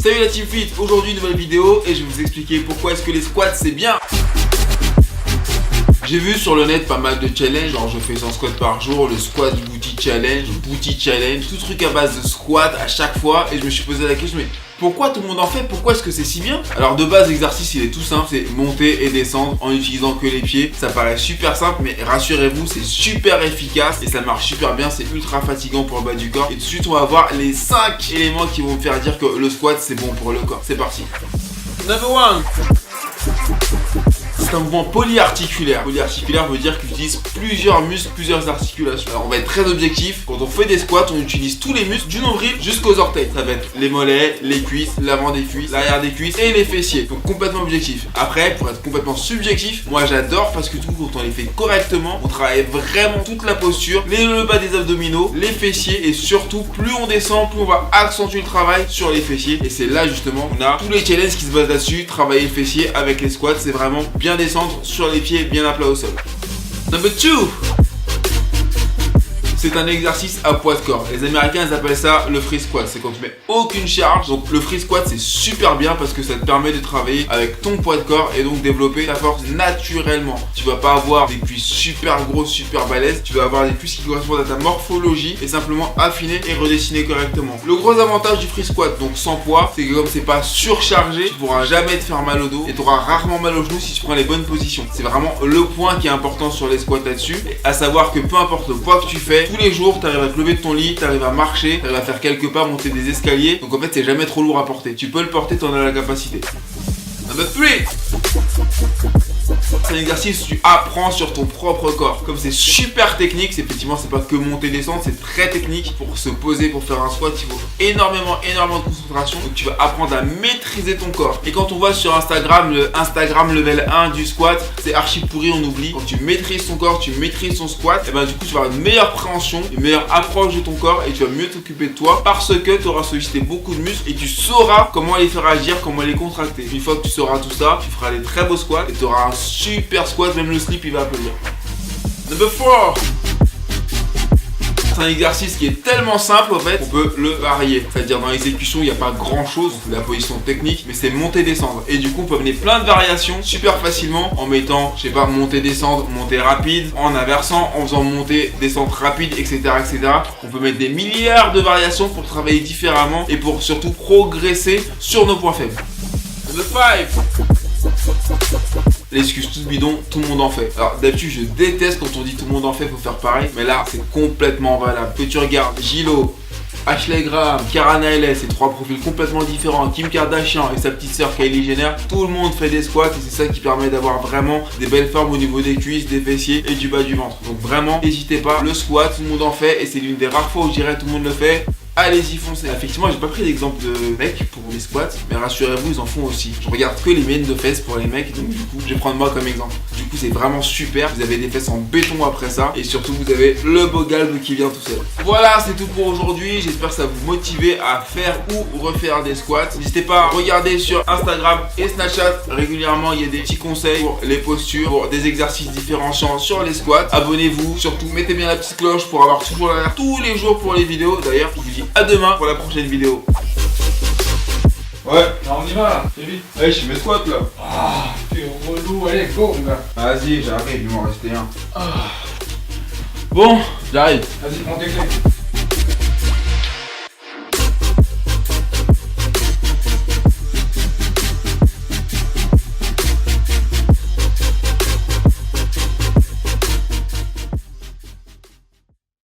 Salut la Team Fit, aujourd'hui nouvelle vidéo et je vais vous expliquer pourquoi est-ce que les squats c'est bien. J'ai vu sur le net pas mal de challenges, genre je fais 100 squats par jour, le squat booty challenge, tout truc à base de squat à chaque fois et je me suis posé la question mais pourquoi tout le monde en fait? Pourquoi est-ce que c'est si bien? Alors de base l'exercice il est tout simple, c'est monter et descendre en utilisant que les pieds. Ça paraît super simple mais rassurez-vous c'est super efficace et ça marche super bien, c'est ultra fatigant pour le bas du corps. Et tout de suite on va voir les 5 éléments qui vont me faire dire que le squat c'est bon pour le corps. C'est parti. Number 1. C'est un mouvement polyarticulaire. Polyarticulaire veut dire qu'il utilise plusieurs muscles, plusieurs articulations. Alors on va être très objectif. Quand on fait des squats, on utilise tous les muscles du nombril jusqu'aux orteils. Ça va être les mollets, les cuisses, l'avant des cuisses, l'arrière des cuisses et les fessiers. Donc complètement objectif. Après, pour être complètement subjectif, moi j'adore parce que tout quand on les fait correctement, on travaille vraiment toute la posture, le bas des abdominaux, les fessiers et surtout plus on descend, plus on va accentuer le travail sur les fessiers. Et c'est là justement on a tous les challenges qui se basent là-dessus. Travailler les fessiers avec les squats, c'est vraiment bien descendre sur les pieds bien à plat au sol. Number 2. C'est un exercice à poids de corps. Les Américains ils appellent ça le free squat. C'est quand tu mets aucune charge. Donc le free squat c'est super bien parce que ça te permet de travailler avec ton poids de corps et donc développer ta force naturellement. Tu vas pas avoir des cuisses super grosses, super balèzes. Tu vas avoir des cuisses qui correspondent à ta morphologie et simplement affiner et redessiner correctement. Le gros avantage du free squat, donc sans poids, c'est que comme c'est pas surchargé, tu pourras jamais te faire mal au dos et tu auras rarement mal aux genoux si tu prends les bonnes positions. C'est vraiment le point qui est important sur les squats là-dessus. À savoir que peu importe le poids que tu fais, tous les jours, tu arrives à te lever de ton lit, tu arrives à marcher, tu arrives à faire quelques pas, monter des escaliers. Donc en fait, c'est jamais trop lourd à porter. Tu peux le porter, tu en as la capacité. Number 3. C'est un exercice où tu apprends sur ton propre corps. Comme c'est super technique, effectivement c'est pas que monter descendre, c'est très technique. Pour se poser, pour faire un squat, il faut énormément de concentration. Donc tu vas apprendre à maîtriser ton corps. Et quand on voit sur Instagram, le Instagram level 1 du squat, c'est archi pourri, on oublie. Quand tu maîtrises ton corps, tu maîtrises ton squat, et ben du coup tu vas avoir une meilleure préhension, une meilleure approche de ton corps et tu vas mieux t'occuper de toi parce que tu auras sollicité beaucoup de muscles et tu sauras comment les faire agir, comment les contracter. Une fois que tu sauras tout ça, tu feras des très beaux squats et tu auras un super squat, même le slip il va applaudir. Number 4. C'est un exercice qui est tellement simple en fait, on peut le varier. C'est-à-dire dans l'exécution, il n'y a pas grand chose, la position technique, mais c'est monter descendre. Et du coup, on peut mener plein de variations super facilement en mettant, je sais pas, monter descendre, monter rapide, en inversant, en faisant monter descendre rapide, etc., etc. On peut mettre des milliards de variations pour travailler différemment et pour surtout progresser sur nos points faibles. Number 5. L'excuse toute bidon, tout le monde en fait. Alors d'habitude je déteste quand on dit tout le monde en fait, faut faire pareil. Mais là c'est complètement valable. Que tu regardes Gilo, Ashley Graham, Cara Naillet, ces trois profils complètement différents, Kim Kardashian et sa petite sœur Kylie Jenner, tout le monde fait des squats et c'est ça qui permet d'avoir vraiment des belles formes au niveau des cuisses, des fessiers et du bas du ventre. Donc vraiment, n'hésitez pas, le squat, tout le monde en fait et c'est l'une des rares fois où je dirais tout le monde le fait. Allez-y, foncez. Effectivement, j'ai pas pris d'exemple de mecs pour les squats, mais rassurez-vous, ils en font aussi. Je regarde que les miennes de fesses pour les mecs, donc du coup, je vais prendre moi comme exemple. Du coup, c'est vraiment super. Vous avez des fesses en béton après ça, et surtout, vous avez le beau galbe qui vient tout seul. Voilà, c'est tout pour aujourd'hui. J'espère que ça vous motive à faire ou refaire des squats. N'hésitez pas à regarder sur Instagram et Snapchat. Régulièrement, il y a des petits conseils pour les postures, pour des exercices différenciants sur les squats. Abonnez-vous, surtout, mettez bien la petite cloche pour avoir toujours l'alerte tous les jours pour les vidéos. D'ailleurs, je vous dis à demain pour la prochaine vidéo. Ouais, on y va là, c'est vite. Allez, je fais mes squats là. Ah, t'es relou, allez, go mon gars. Vas-y, j'arrive, il m'en restait un. Bon, j'arrive. Vas-y, prends tes clés.